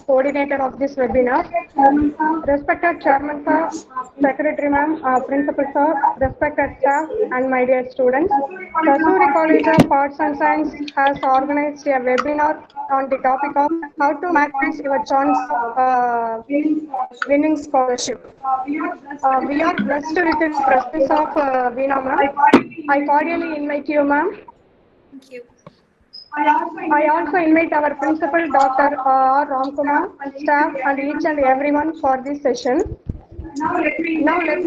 coordinator of this webinar. Respected Chairman Sir, Secretary Ma'am, Principal Sir, respected staff, and my dear students. SASURIE College of Arts and Science has organized a webinar on the topic of how to maximize your chance of winning scholarship. We are blessed with the presence of Veena Ma'am. I cordially invite you, Ma'am. Thank you. I also invite our principal, Dr. R. Ramkumar, staff, and each and everyone for this session. Now let me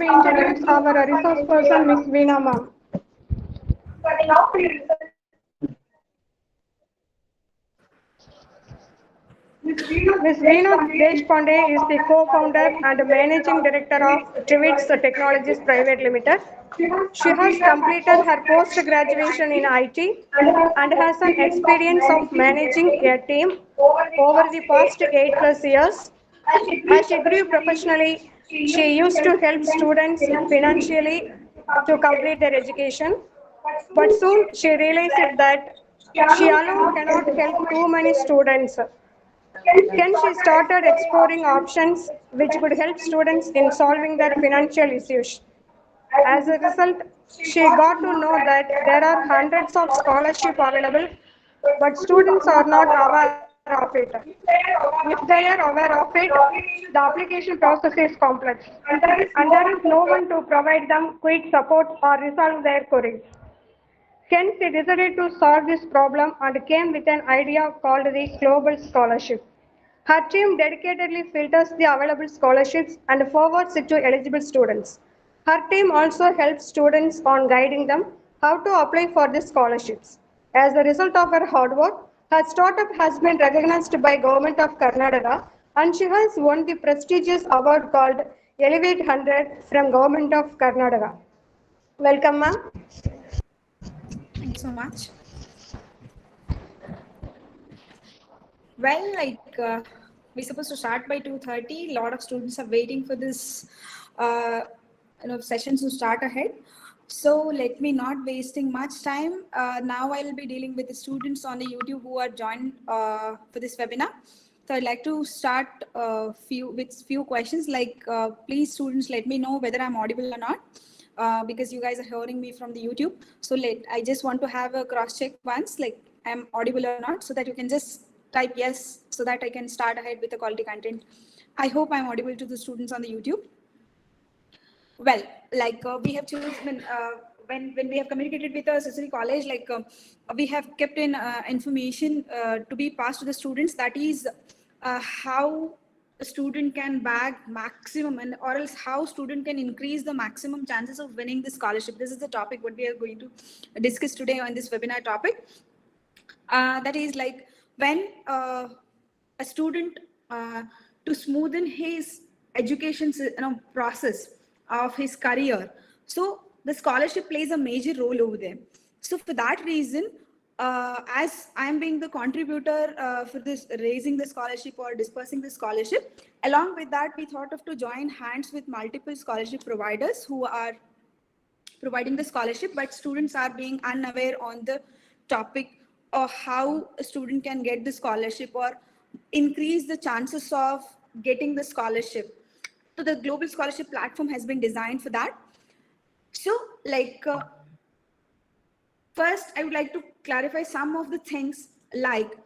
introduce our resource person, Ms. Veena Ma'am. Ms. Veena Deshpande is the co-founder and managing director of Trivets Technologies Private Limited. She has completed her post-graduation in IT and has an experience of managing a team over the past 8+ years. As she grew professionally, she used to help students financially to complete their education. But soon she realized that she alone cannot help too many students. Then she started exploring options which could help students in solving their financial issues. As a result, she got to know that there are hundreds of scholarships available, but students are not aware of it. If they are aware of it, the application process is complex, and there is no one to provide them quick support or resolve their queries. Hence, she decided to solve this problem and came with an idea called the Global Scholarship. Her team dedicatedly filters the available scholarships and forwards it to eligible students. Her team also helps students on guiding them how to apply for the scholarships. As a result of her hard work, her startup has been recognized by Government of Karnataka and she has won the prestigious award called Elevate 100 from Government of Karnataka. Welcome, ma'am. Thanks so much. Well, we're supposed to start by 2:30. A lot of students are waiting for this sessions to start ahead. So let me not wasting much time. Now I'll be dealing with the students on the YouTube who are joined for this webinar. So I'd like to start with few questions like, please students, let me know whether I'm audible or not. Because you guys are hearing me from the YouTube. So I just want to have a cross check once, like I'm audible or not, so that you can just type yes, so that I can start ahead with the quality content. I hope I'm audible to the students on the YouTube. Well, we have chosen, when we have communicated with the SASURIE College, we have kept in information to be passed to the students, that is how a student can bag maximum or else how student can increase the maximum chances of winning the scholarship. This is the topic what we are going to discuss today on this webinar topic. That is like when a student to smoothen his education process of his career. So the scholarship plays a major role over there. So for that reason, as I'm being the contributor for this raising the scholarship or dispersing the scholarship, along with that, we thought of to join hands with multiple scholarship providers who are providing the scholarship, but students are being unaware on the topic of how a student can get the scholarship or increase the chances of getting the scholarship. So the global scholarship platform has been designed for that. So first, I would like to clarify some of the things like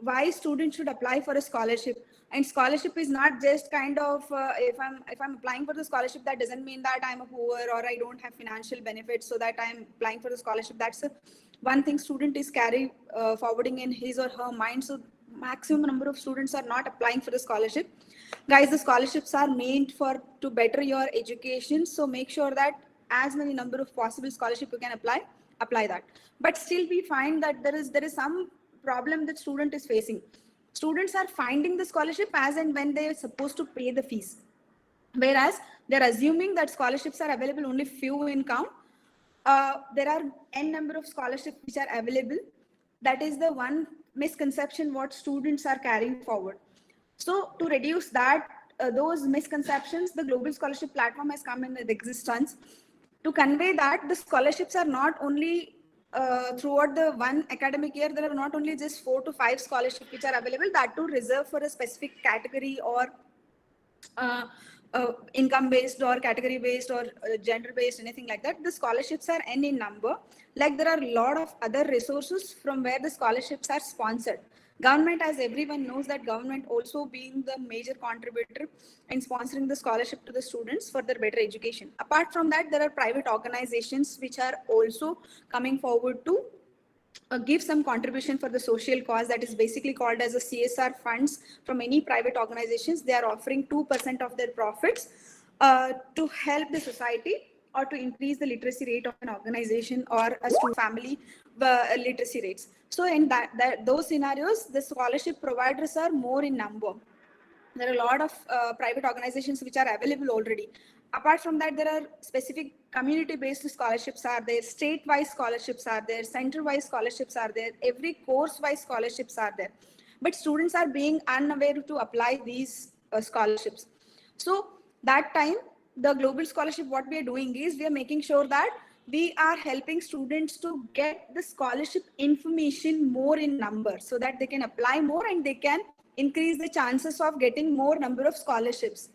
why students should apply for a scholarship. And scholarship is not just kind of if I'm applying for the scholarship, that doesn't mean that I'm a poor or I don't have financial benefits, so that I'm applying for the scholarship. That's one thing student is carry forwarding in his or her mind. So maximum number of students are not applying for the scholarship. Guys, the scholarships are meant to better your education. So make sure that as many number of possible scholarship you can apply that. But still we find that there is some problem that student is facing. Students are finding the scholarship as and when they are supposed to pay the fees, whereas they're assuming that scholarships are available only few in count. There are n number of scholarships which are available. That is the one misconception what students are carrying forward. So to reduce that, those misconceptions, the global scholarship platform has come in existence to convey that the scholarships are not only throughout the one academic year, there are not only just 4 to 5 scholarships which are available, that too reserved for a specific category or income based or category based or gender based, anything like that. The scholarships are n in number. Like there are a lot of other resources from where the scholarships are sponsored. Government, as everyone knows, that government also being the major contributor in sponsoring the scholarship to the students for their better education. Apart from that, there are private organizations which are also coming forward to give some contribution for the social cause, that is basically called as a CSR funds from any private organizations. They are offering 2% of their profits to help the society or to increase the literacy rate of an organization or a student family literacy rates. So in those scenarios, the scholarship providers are more in number. There are a lot of private organizations which are available already. Apart from that, there are specific community-based scholarships are there, state-wise scholarships are there, center-wise scholarships are there, every course-wise scholarships are there. But students are being unaware to apply these scholarships. So that time, the global scholarship, what we are doing is we are making sure that we are helping students to get the scholarship information more in number so that they can apply more and they can increase the chances of getting more number of scholarships.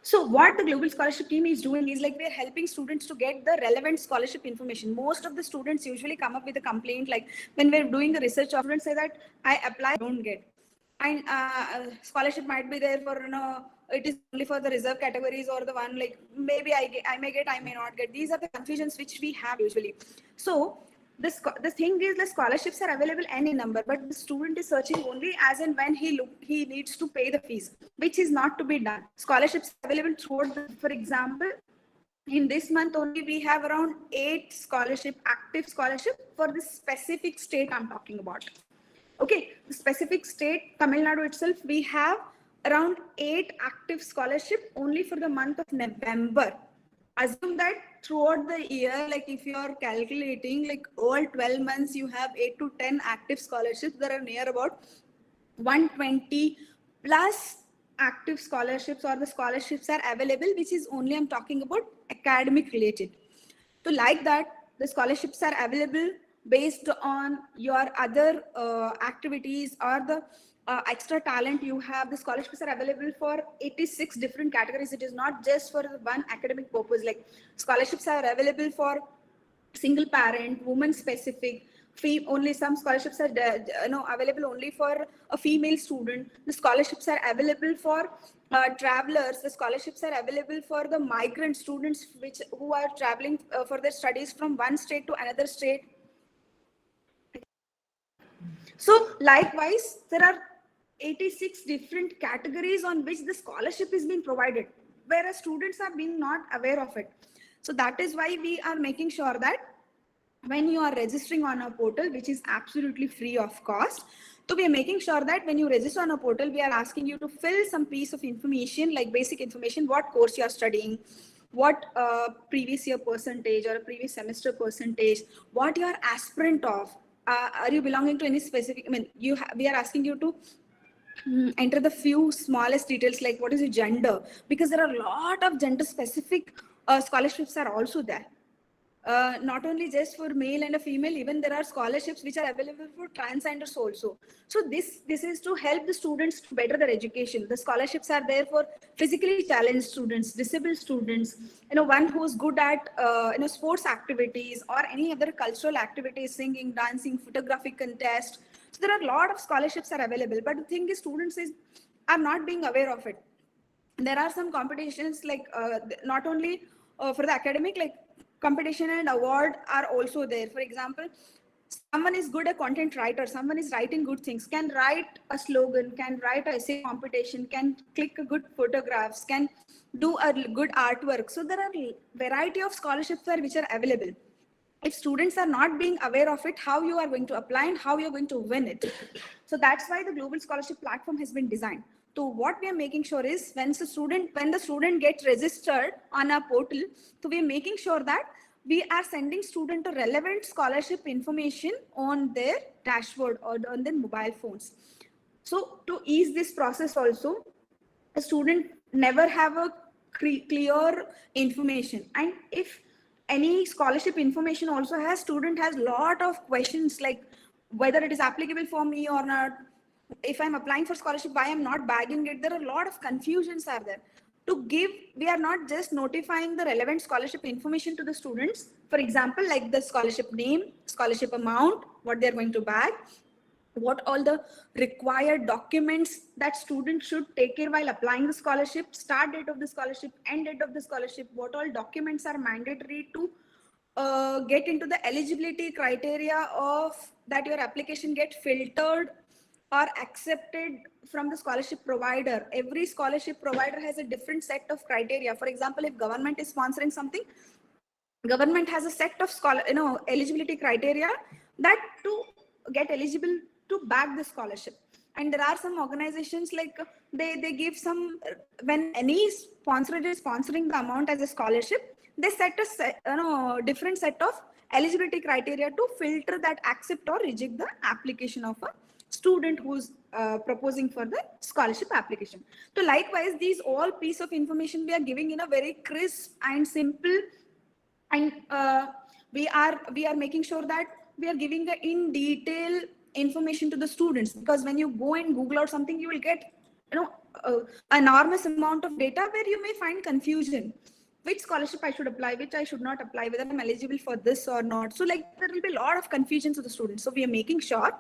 So what the global scholarship team is doing is like we're helping students to get the relevant scholarship information. Most of the students usually come up with a complaint, like when we're doing the research, students say that I apply, don't get. And scholarship might be there for, it is only for the reserve categories or the one like maybe I may get, I may not get. These are the confusions which we have usually. So the thing is the scholarships are available any number, but the student is searching only as and when he needs to pay the fees, which is not to be done. Scholarships available throughout for example, in this month only we have around 8 active scholarship for this specific state I'm talking about. Okay, the specific state, Tamil Nadu itself, we have around 8 active scholarship only for the month of November. Assume that throughout the year, like if you are calculating like all 12 months, you have 8 to 10 active scholarships. There are near about 120 plus active scholarships or the scholarships are available, which is only I'm talking about academic related. So like that, the scholarships are available based on your other activities or the extra talent you have. The scholarships are available for 86 different categories. It is not just for one academic purpose. Like scholarships are available for single parent, woman specific, only some scholarships are available only for a female student. The scholarships are available for travelers. The scholarships are available for the migrant students who are traveling for their studies from one state to another state. So likewise, there are 86 different categories on which the scholarship is being provided, whereas students are being not aware of it. So that is why we are making sure that when you are registering on a portal, which is absolutely free of cost, so we are making sure that when you register on a portal, we are asking you to fill some piece of information, like basic information, what course you are studying, what previous year percentage or a previous semester percentage, what you are aspirant of, are you belonging to any specific, we are asking you to enter the few smallest details like what is your gender, because there are a lot of gender specific scholarships are also there. Not only just for male and a female, even there are scholarships which are available for transgenders also. So this is to help the students to better their education. The scholarships are there for physically challenged students, disabled students, one who's good at sports activities or any other cultural activities, singing, dancing, photographic contest. So there are a lot of scholarships are available, but the thing is students are not being aware of it. There are some competitions like not only for the academic, like competition and award are also there. For example, someone is good a content writer, someone is writing good things, can write a slogan, can write a essay competition, can click a good photographs, can do a good artwork. So there are variety of scholarships which are available. If students are not being aware of it, how you are going to apply and how you're going to win it. So that's why the global scholarship platform has been designed. So what we are making sure is when the student gets registered on our portal, so we are making sure that we are sending student a relevant scholarship information on their dashboard or on their mobile phones. So to ease this process also, a student never have a clear information, and if any scholarship information also has, student has lot of questions like whether it is applicable for me or not, if I'm applying for scholarship, why I'm not bagging it. There are a lot of confusions are there. To give, we are not just notifying the relevant scholarship information to the students, for example like the scholarship name, scholarship amount, what they're going to bag, what all the required documents that students should take care while applying the scholarship, start date of the scholarship, end date of the scholarship, what all documents are mandatory to get into the eligibility criteria of that your application get filtered or accepted from the scholarship provider. Every scholarship provider has a different set of criteria. For example, if government is sponsoring something, government has a set of eligibility criteria that to get eligible to back the scholarship. And there are some organizations like they give some, when any sponsor is sponsoring the amount as a scholarship, they set a different set of eligibility criteria to filter that accept or reject the application of a student who's proposing for the scholarship application. So likewise, these all piece of information we are giving in a very crisp and simple, and we are making sure that we are giving the in detail information to the students, because when you go and Google or something, you will get enormous amount of data where you may find confusion, which scholarship I should apply, which I should not apply, whether I'm eligible for this or not. So like there will be a lot of confusion to the students. So we are making sure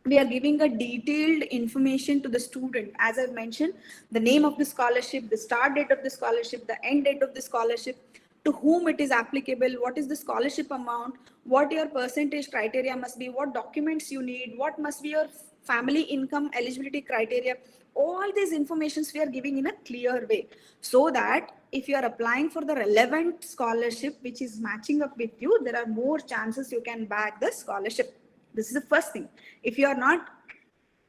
we are giving a detailed information to the student. As I've mentioned, the name of the scholarship, the start date of the scholarship, the end date of the scholarship, to whom it is applicable, what is the scholarship amount, what your percentage criteria must be, what documents you need, what must be your family income eligibility criteria. All these informations we are giving in a clear way, so that if you are applying for the relevant scholarship which is matching up with you, there are more chances you can bag the scholarship. This is the first thing. If you are not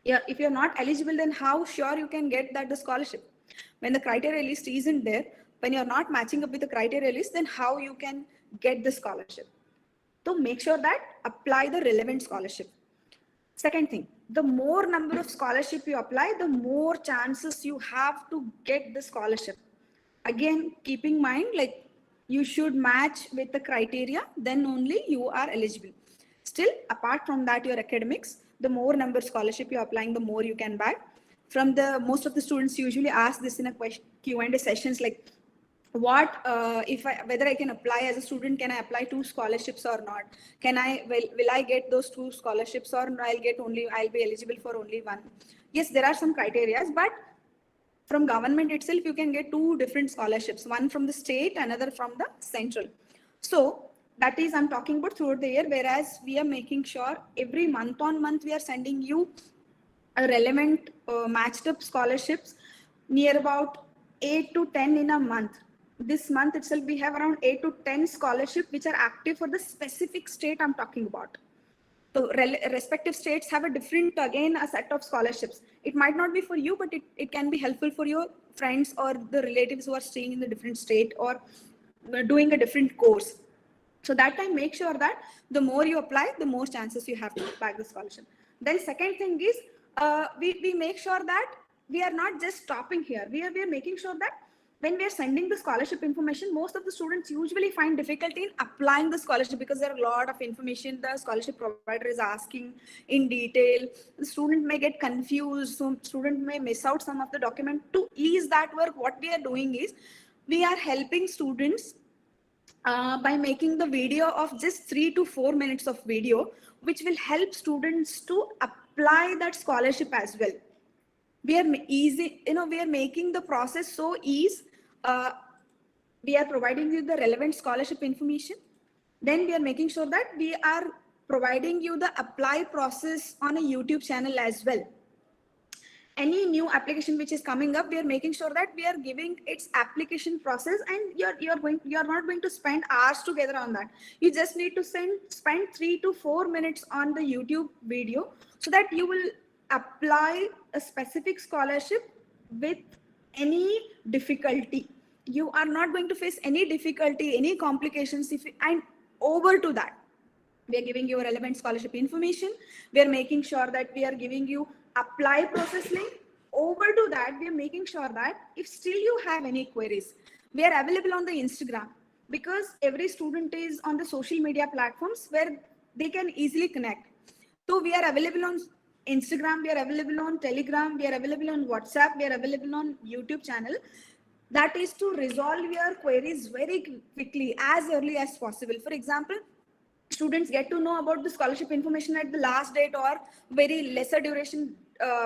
eligible, then how sure you can get that the scholarship? When the criteria list isn't there, when you're not matching up with the criteria list, then how you can get the scholarship? So make sure that apply the relevant scholarship. Second thing, the more number of scholarship you apply, the more chances you have to get the scholarship. Again, keeping in mind, like you should match with the criteria, then only you are eligible. Still, apart from that, your academics, the more number of scholarship you're applying, the more you can bag. From the most of the students usually ask this in a Q&A sessions, like what whether I can apply as a student, can I apply 2 scholarships or not? Can I will I get those 2 scholarships, or I'll be eligible for only one? Yes, there are some criteria, but from government itself you can get 2 different scholarships, one from the state, another from the central. So that is I'm talking about throughout the year, whereas we are making sure every month on month we are sending you a relevant matched up scholarships, near about 8 to 10 in a month. This month itself we have around 8 to 10 scholarships which are active for the specific state I'm talking about. So respective states have a different, again, a set of scholarships. It might not be for you, but it can be helpful for your friends or the relatives who are staying in the different state or doing a different course. So that time, make sure that the more you apply, the more chances you have to bag the scholarship. Then second thing is, we make sure that we are not just stopping here. We are making sure that when we are sending the scholarship information, most of the students usually find difficulty in applying the scholarship because there are a lot of information the scholarship provider is asking in detail. The student may get confused, so student may miss out some of the document. To ease that work, what we are doing is we are helping students by making the video of just 3 to 4 minutes of video, which will help students to apply that scholarship as well. We are we are making the process so easy. We are providing you the relevant scholarship information. Then we are making sure that we are providing you the apply process on a YouTube channel as well. Any new application which is coming up, we are making sure that we are giving its application process, and you're not going to spend hours together on that. You just need to spend 3 to 4 minutes on the YouTube video, so that you will apply a specific scholarship with any difficulty. You are not going to face any difficulty, any complications. And over to that, we are giving you relevant scholarship information. We are making sure that we are giving you apply process link. Over to that, we are making sure that if still you have any queries, we are available on the Instagram, because every student is on the social media platforms where they can easily connect. So we are available on Instagram, we are available on Telegram, we are available on WhatsApp, we are available on YouTube channel. That is to resolve your queries very quickly, as early as possible. For example, students get to know about the scholarship information at the last date or very lesser duration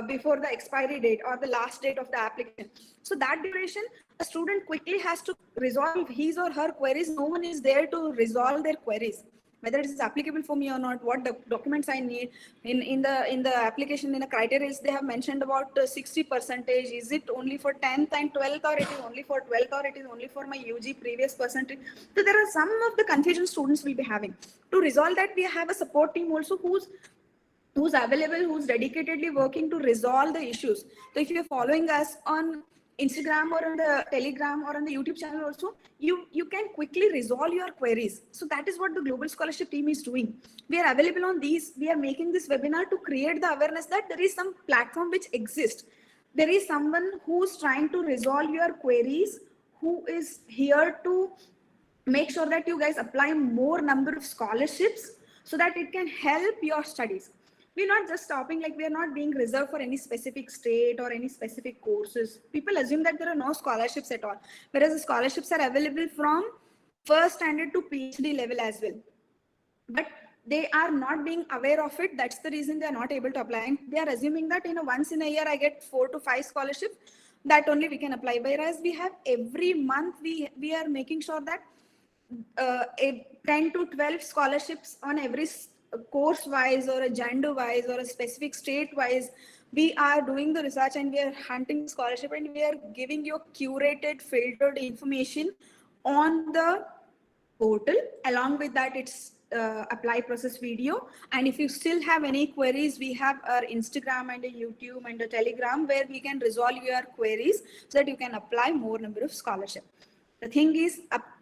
before the expiry date or the last date of the application. So that duration, a student quickly has to resolve his or her queries. No one is there to resolve their queries, whether it is applicable for me or not, what documents I need. In the application, in a criteria, they have mentioned about 60%. Is it only for 10th and 12th, or it is only for 12th, or it is only for my UG previous percentage? So there are some of the confusion students will be having. To resolve that, we have a support team also who's available, who's dedicatedly working to resolve the issues. So if you're following us on Instagram or on the Telegram or on the YouTube channel also, you can quickly resolve your queries. So that is what the Global Scholarship team is doing. We are available on these. We are making this webinar to create the awareness that there is some platform which exists. There is someone who's trying to resolve your queries, who is here to make sure that you guys apply more number of scholarships so that it can help your studies. We're not just stopping, like we are not being reserved for any specific state or any specific courses. People assume that there are no scholarships at all, whereas the scholarships are available from first standard to PhD level as well. But they are not being aware of it. That's the reason they are not able to apply. And they are assuming that once in a year I get 4 to 5 scholarships, that only we can apply. Whereas we have every month, we are making sure that 10 to 12 scholarships on every course wise or a gender wise or a specific state wise. We are doing the research and we are hunting scholarship, and we are giving you curated, filtered information on the portal. Along with that, it's apply process video. And if you still have any queries, we have our Instagram and a YouTube and a Telegram where we can resolve your queries so that you can apply more number of scholarship. The thing is,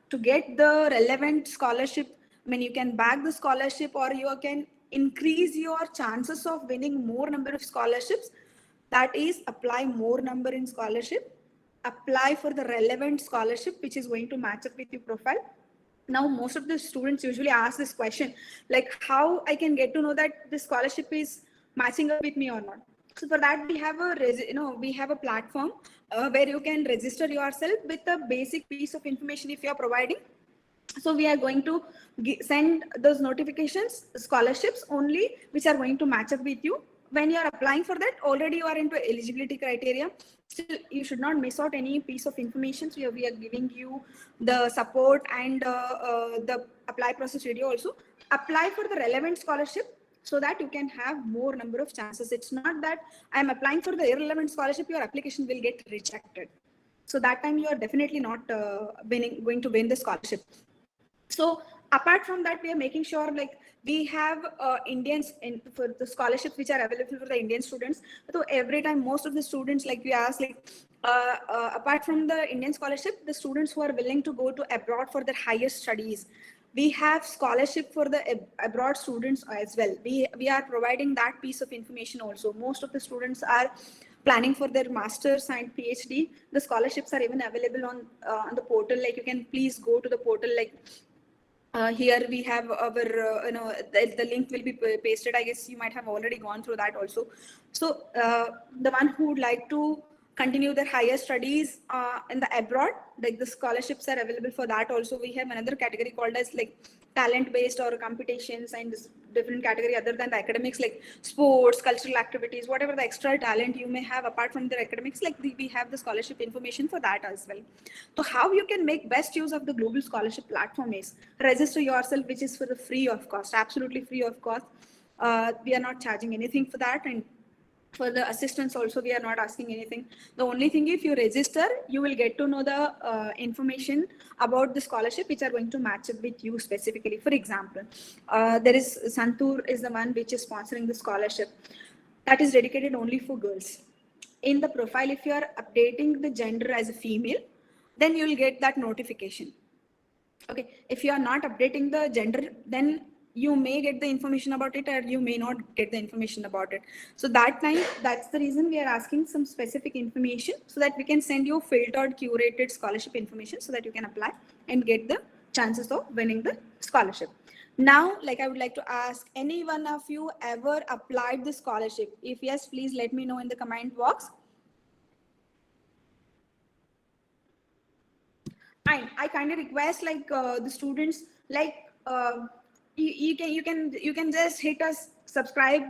to get the relevant scholarship, I mean, you can back the scholarship or you can increase your chances of winning more number of scholarships. That is, apply more number in scholarship, apply for the relevant scholarship which is going to match up with your profile. Now, most of the students usually ask this question, like how I can get to know that the scholarship is matching up with me or not. So for that, we have a platform where you can register yourself with a basic piece of information if you are providing. So we are going to send those notifications, scholarships only, which are going to match up with you. When you are applying for that, already you are into eligibility criteria. Still, you should not miss out any piece of information. So we are giving you the support and the apply process video also. Apply for the relevant scholarship so that you can have more number of chances. It's not that I am applying for the irrelevant scholarship, your application will get rejected. So that time you are definitely not going to win the scholarship. So apart from that, we are making sure like we have Indians for the scholarships which are available for the Indian students. So every time, most of the students, like we ask, like apart from the Indian scholarship, the students who are willing to go to abroad for their higher studies, we have scholarship for the abroad students as well. We are providing that piece of information also. Most of the students are planning for their masters and PhD. The scholarships are even available on the portal. Like you can please go to the portal. Like here we have our, the link will be pasted. I guess you might have already gone through that also. So the one who would like to continue their higher studies in the abroad, like the scholarships are available for that also. We have another category called as like talent based or competitions, and this different category other than the academics, like sports, cultural activities, whatever the extra talent you may have apart from the academics, like we have the scholarship information for that as well. So how you can make best use of the global scholarship platform is register yourself, which is for the free of cost, absolutely free of cost. We are not charging anything for that, and for the assistance also we are not asking anything. The only thing, if you register, you will get to know the information about the scholarship which are going to match up with you specifically. For example, there is Santur is the one which is sponsoring the scholarship that is dedicated only for girls. in the profile, if you are updating the gender as a female, then you will get that notification. Okay, if you are not updating the gender, then you may get the information about it or you may not get the information about it. So that time, that's the reason we are asking some specific information so that we can send you filtered, curated scholarship information so that you can apply and get the chances of winning the scholarship. Now, like, I would like to ask, any one of you ever applied the scholarship? If yes, please let me know in the comment box. I kind of request like the students, like you can just hit a subscribe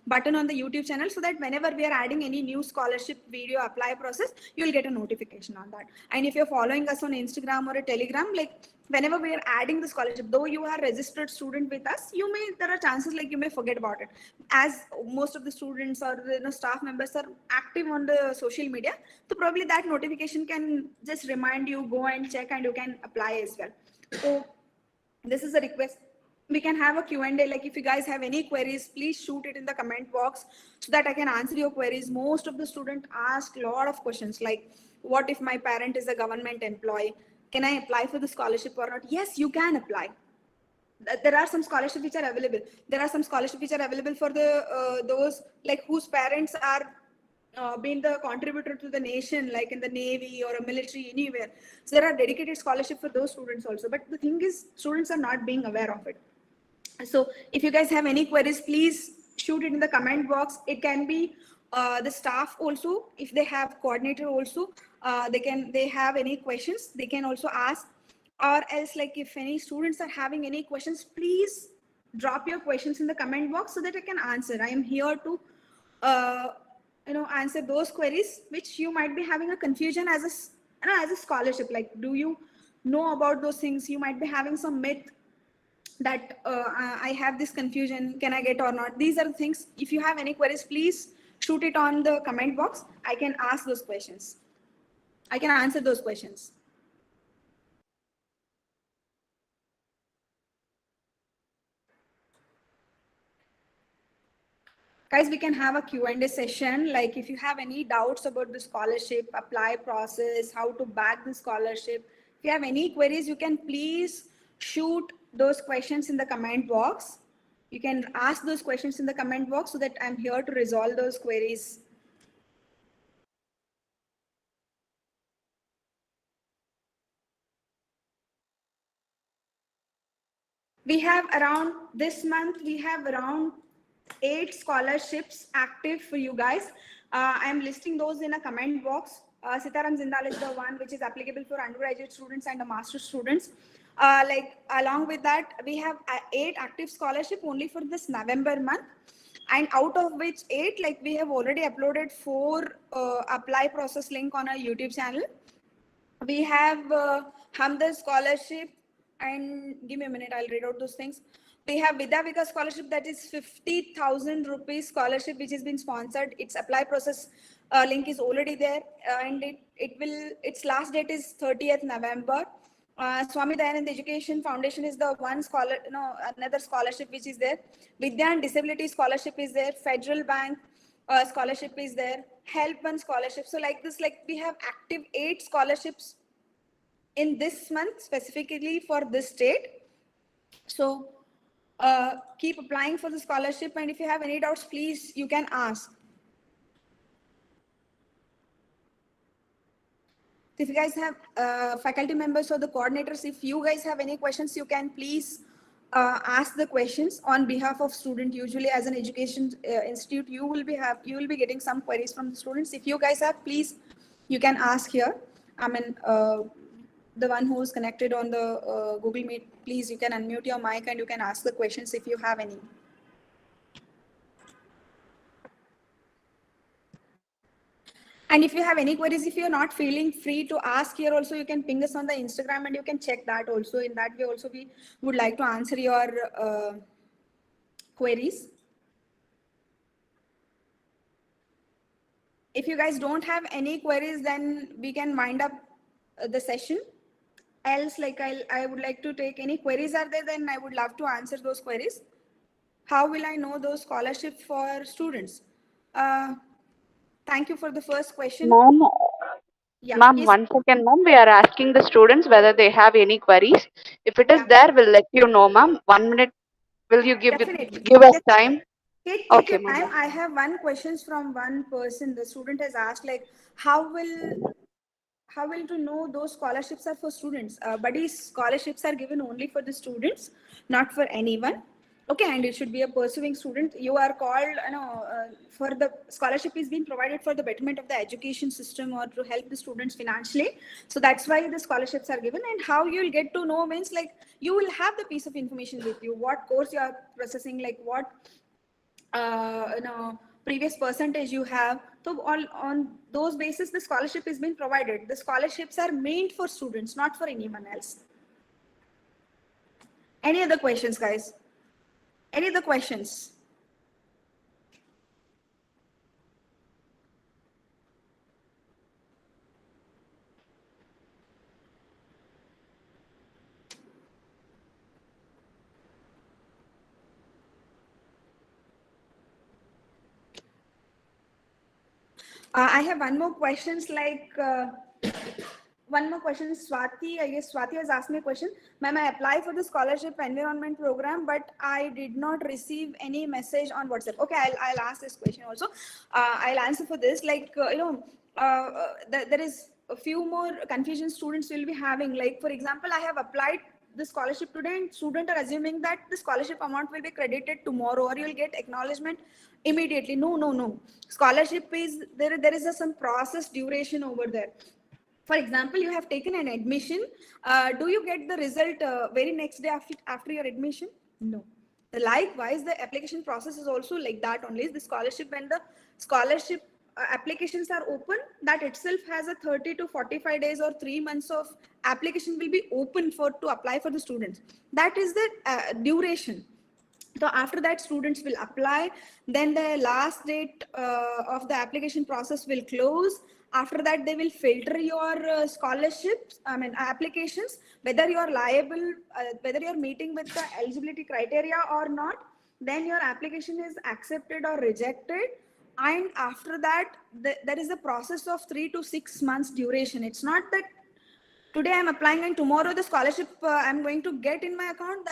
button on the YouTube channel so that whenever we are adding any new scholarship video apply process, you'll get a notification on that. And if you're following us on Instagram or a Telegram, like whenever we are adding the scholarship, though you are registered student with us, there are chances like you may forget about it, as most of the students or the staff members are active on the social media. So probably that notification can just remind you, go and check, and you can apply as well. So this is a request. We can have a Q&A, like if you guys have any queries, please shoot it in the comment box so that I can answer your queries. Most of the students ask a lot of questions like, what if my parent is a government employee? Can I apply for the scholarship or not? Yes, you can apply. There are some scholarships which are available. There are some scholarships which are available for the those like whose parents are being the contributor to the nation, like in the Navy or a military, anywhere. So there are dedicated scholarships for those students also. But the thing is, students are not being aware of it. So if you guys have any queries, please shoot it in the comment box. It can be the staff also, if they have coordinator also, they have any questions, they can also ask. Or else, like if any students are having any questions, please drop your questions in the comment box so that I can answer. I am here to answer those queries which you might be having a confusion as a scholarship. Like, do you know about those things? You might be having some myth that I have this confusion, can I get or not? These are the things. If you have any queries, please shoot it on the comment box. I can ask those questions. I can answer those questions. Guys, we can have a Q&A session. Like if you have any doubts about the scholarship apply process, how to back the scholarship, if you have any queries, you can please shoot those questions in the comment box. You can ask those questions in the comment box so that I'm here to resolve those queries. We have around, this month, we have around 8 scholarships active for you guys. I am listing those in a comment box. Sitaram Zindal is the one which is applicable for undergraduate students and the master's students. Like along with that, we have 8 active scholarship only for this November month. And out of which 8, like we have already uploaded 4 apply process link on our YouTube channel. We have Hamdard scholarship, and give me a minute, I'll read out those things. We have Vidya Vikas scholarship, that is 50,000 rupees scholarship which has been sponsored. Its apply process link is already there, and its last date is 30th November. Swami Dayanand Education Foundation is the one another scholarship which is there. Vidya and Disability scholarship is there. Federal Bank scholarship is there. Help One scholarship. So like this, like we have active 8 scholarships in this month specifically for this state. So keep applying for the scholarship, and if you have any doubts, please you can ask. If you guys have faculty members or the coordinators, if you guys have any questions, you can please ask the questions on behalf of student. Usually as an education institute, you will be getting some queries from the students. If you guys have, please you can ask here. I mean the one who is connected on the Google Meet, please you can unmute your mic and you can ask the questions if you have any. And if you have any queries, if you're not feeling free to ask here also, you can ping us on the Instagram and you can check that also. In that way also, we would like to answer your queries. If you guys don't have any queries, then we can wind up the session. Else, like I would like to take any queries are there, then I would love to answer those queries. How will I know those scholarships for students? thank you for the first question. Ma'am, Yeah, ma'am, yes, 1 second, ma'am. We are asking the students whether they have any queries. If it is yeah, there, we'll let you know, ma'am. 1 minute. Will you definitely. give us Yes, time? take Okay, your ma'am. time. I have one questions from one person. The student has asked, like, how will to know those scholarships are for students? Buddy, scholarships are given only for the students, not for anyone. Okay, and it should be a pursuing student. You are called, for the scholarship is being provided for the betterment of the education system or to help the students financially. So that's why the scholarships are given. And how you'll get to know means, like, you will have the piece of information with you, what course you are processing, like what previous percentage you have. So on those basis the scholarship is being provided. The scholarships are meant for students, not for anyone else. Any other questions, guys? Any other questions? I have one more questions, like one more question. Swati, I guess Swati has asked me a question. Ma'am, I apply for the scholarship environment program, but I did not receive any message on WhatsApp. Okay, I'll ask this question also. I'll answer for this. Like, there is a few more confusion students will be having. Like, for example, I have applied the scholarship today and students are assuming that the scholarship amount will be credited tomorrow or you'll get acknowledgement immediately. No. Scholarship is, there is some process duration over there. For example, you have taken an admission. Do you get the result very next day after your admission? No. Likewise, the application process is also like that only. The scholarship, when the scholarship applications are open, that itself has a 30 to 45 days or 3 months of application will be open for to apply for the students. That is the duration. So after that, students will apply. Then the last date of the application process will close. After that, they will filter your scholarships, applications, whether you are liable, whether you are meeting with the eligibility criteria or not. Then your application is accepted or rejected. And after that, there is a process of 3 to 6 months duration. It's not that today I'm applying and tomorrow the scholarship I'm going to get in my account.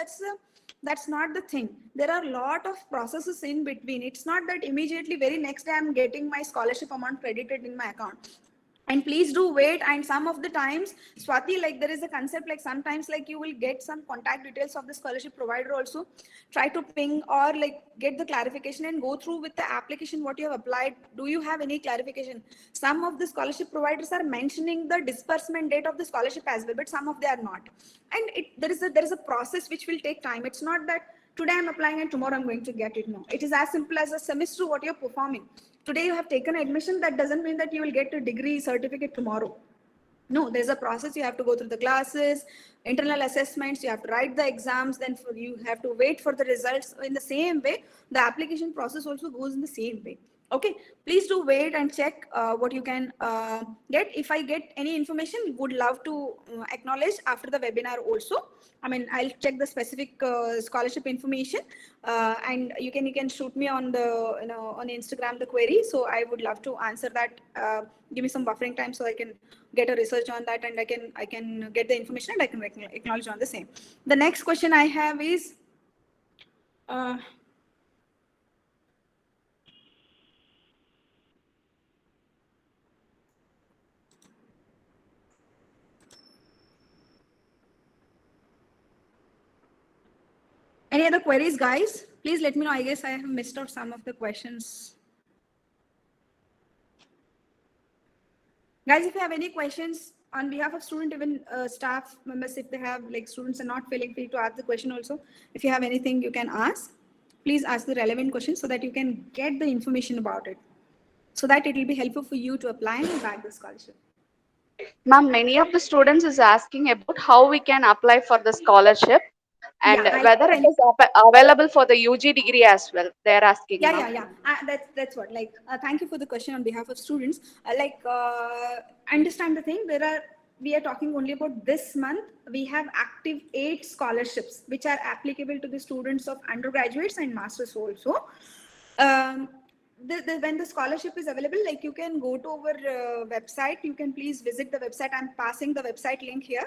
That's not the thing. There are a lot of processes in between. It's not that immediately very next day I'm getting my scholarship amount credited in my account. And please do wait. And some of the times, Swati, like, there is a concept, like sometimes, like, you will get some contact details of the scholarship provider also. Try to ping or like get the clarification and go through with the application what you have applied. Do you have any clarification? Some of the scholarship providers are mentioning the disbursement date of the scholarship as well, but some of them are not. And there is a process which will take time. It's not that today I'm applying and tomorrow I'm going to get it. No, it is as simple as a semester what you're performing. Today you have taken admission, that doesn't mean that you will get a degree certificate tomorrow. No, there's a process. You have to go through the classes, internal assessments, you have to write the exams, then you have to wait for the results. In the same way, the application process also goes in the same way. Okay, please do wait and check what you can get. If I get any information, would love to acknowledge after the webinar also. I'll check the specific scholarship information, and you can shoot me on the on Instagram the query. So I would love to answer that. Give me some buffering time so I can get a research on that, and I can get the information and I can acknowledge on the same. The next question I have is. Any other queries, guys? Please let me know. I guess I have missed out some of the questions. Guys, if you have any questions on behalf of student, even staff members, if they have, like, students are not feeling free to ask the question also. If you have anything you can ask, please ask the relevant question so that you can get the information about it. So that it will be helpful for you to apply and bag the scholarship. Ma'am, many of the students is asking about how we can apply for the scholarship and whether it is available for the UG degree as well. They are asking. Yeah. That's what. Like, thank you for the question on behalf of students. Understand the thing. We are talking only about this month. We have active 8 scholarships which are applicable to the students of undergraduates and masters also. when the scholarship is available, like you can go to our website. You can please visit the website. I'm passing the website link here.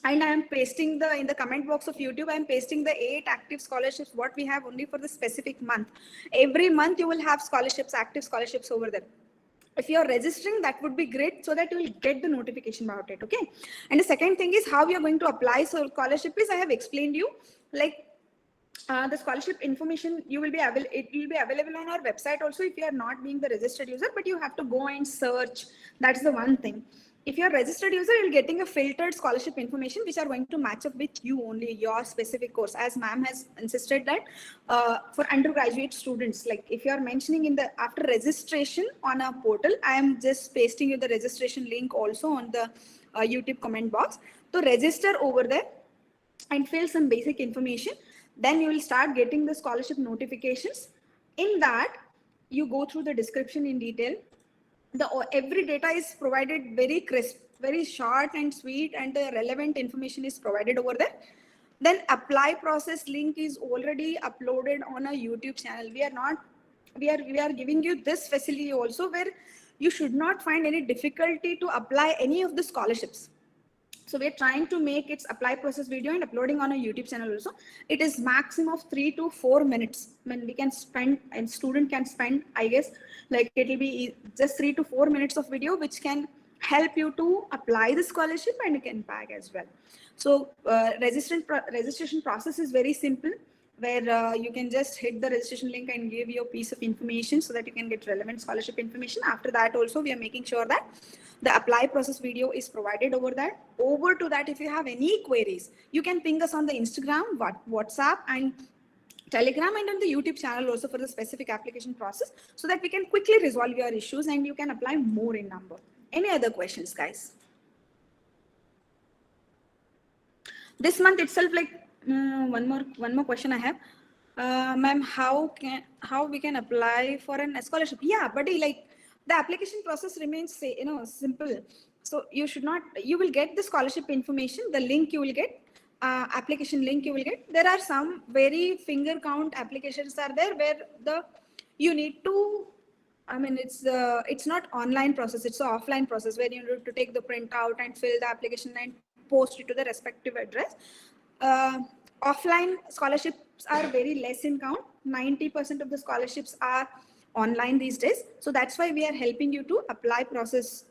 And I am pasting in the comment box of YouTube, I am pasting the 8 active scholarships, what we have only for the specific month. Every month you will have scholarships, active scholarships over there. If you are registering, that would be great, so that you will get the notification about it. Okay. And the second thing is how we are going to apply. So scholarship is, I have explained you, like the scholarship information it will be available on our website also if you are not being the registered user, but you have to go and search. That's the one thing. If you're a registered user, you're getting a filtered scholarship information which are going to match up with you only, your specific course, as ma'am has insisted that for undergraduate students, like if you're mentioning in the after registration on our portal, I am just pasting you the registration link also on the YouTube comment box. So register over there and fill some basic information. Then you will start getting the scholarship notifications. In that, you go through the description in detail. Every data is provided very crisp, very short and sweet, and the relevant information is provided over there. Then apply process link is already uploaded on a YouTube channel. We are giving you this facility also where you should not find any difficulty to apply any of the scholarships. So we're trying to make its apply process video and uploading on a YouTube channel also. It is maximum of 3 to 4 minutes. When we can spend, and student can spend, I guess, like it will be just 3 to 4 minutes of video, which can help you to apply the scholarship and you can bag as well. So registration process is very simple, where you can just hit the registration link and give your piece of information so that you can get relevant scholarship information. After that also, we are making sure that the apply process video is provided over that. Over to that, if you have any queries, you can ping us on the Instagram, WhatsApp and Telegram, and on the YouTube channel also for the specific application process, so that we can quickly resolve your issues and you can apply more in number. Any other questions, guys? This month itself, like one more question I have. Ma'am, how we can apply for an scholarship? Yeah, buddy, like the application process remains simple. So you will get the scholarship information, the link you will get, application link you will get. There are some very finger count applications are there where you need to, I mean, it's not online process, it's an offline process where you need to take the printout and fill the application and post it to the respective address. Offline scholarships are very less in count. 90% of the scholarships are online these days. So that's why we are helping you to apply process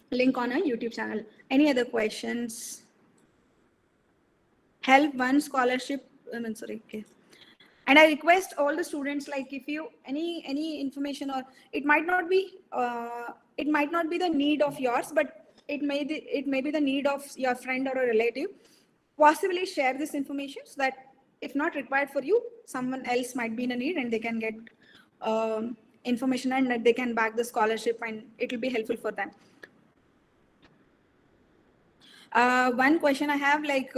link on a YouTube channel. Any other questions? Help one scholarship. Okay. And I request all the students, like if you any information, or it might not be the need of yours, but it may be the need of your friend or a relative. Possibly share this information so that if not required for you, someone else might be in a need and they can get information and they can back the scholarship and it will be helpful for them. One question I have, like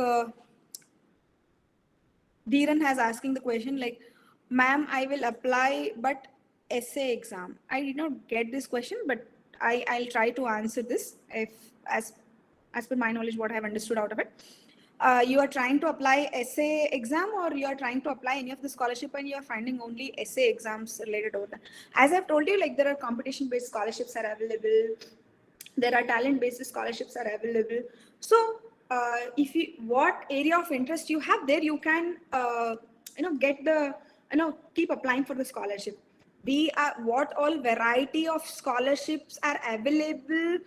Dhiran has asking the question, like, ma'am, I will apply, but essay exam. I did not get this question, but I'll try to answer this as per my knowledge, what I have understood out of it. You are trying to apply essay exam, or you are trying to apply any of the scholarship and you are finding only essay exams related over that. As I've told you, like there are competition-based scholarships are available. There are talent-based scholarships are available. So if you, what area of interest you have there, you can, get the, keep applying for the scholarship. What all variety of scholarships are available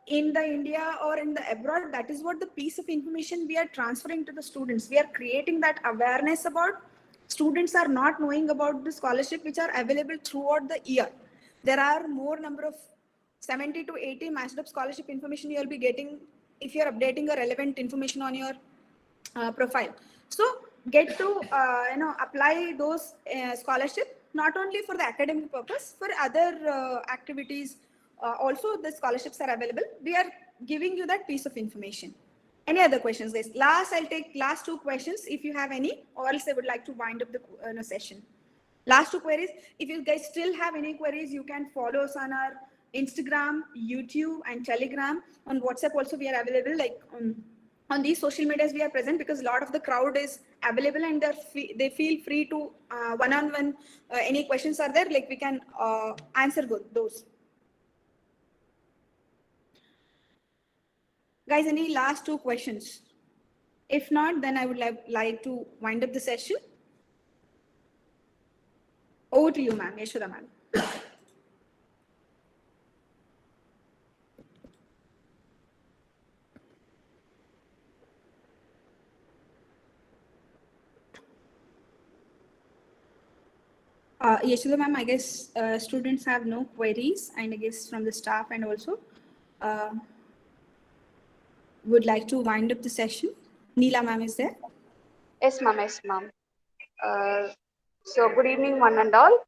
in the India or in the abroad, that is what the piece of information we are transferring to the students. We are creating that awareness about students are not knowing about the scholarship which are available throughout the year. There are more number of 70 to 80 matched up scholarship information you will be getting if you are updating a relevant information on your profile. So get to apply those scholarship, not only for the academic purpose, for other activities. Also the scholarships are available. We are giving you that piece of information. Any other questions, guys? I'll take last 2 questions if you have any, or else I would like to wind up the session. Last 2 queries. If you guys still have any queries, you can follow us on our Instagram, YouTube and Telegram. On WhatsApp also we are available, like on these social medias we are present, because a lot of the crowd is available and they feel free to one-on-one, any questions are there, like we can answer those. Guys, any last 2 questions? If not, then I would like to wind up the session. Over to you, ma'am. Yashoda, ma'am. Yashoda, ma'am, I guess students have no queries, and I guess from the staff and also would like to wind up the session. Neela, ma'am, is there? Yes, ma'am. Yes, ma'am. So, good evening, one and all.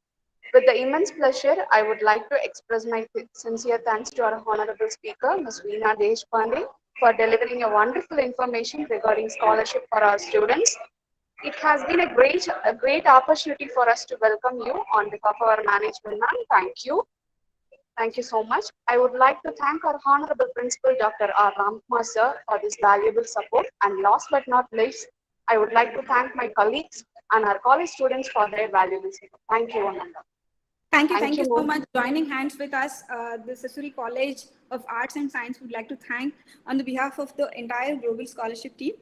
With the immense pleasure, I would like to express my sincere thanks to our honorable speaker, Ms. Veena Deshpande, for delivering a wonderful information regarding scholarship for our students. It has been a great opportunity for us to welcome you on behalf of our management, ma'am. Thank you. Thank you so much. I would like to thank our Honorable Principal Dr. R. Ramkumar sir for this valuable support. And last but not least, I would like to thank my colleagues and our college students for their valuable support. Thank you, Ananda. Thank you so much. Joining hands with us, the SASURIE College of Arts and Science would like to thank on the behalf of the entire Global Scholarship team.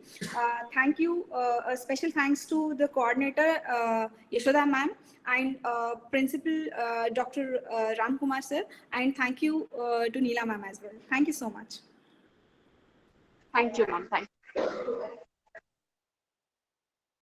Thank you. A special thanks to the coordinator, Yashoda ma'am, and Principal Dr. Ramkumar sir, and thank you to Neela ma'am as well. Thank you so much. Thank you, ma'am. Thank you.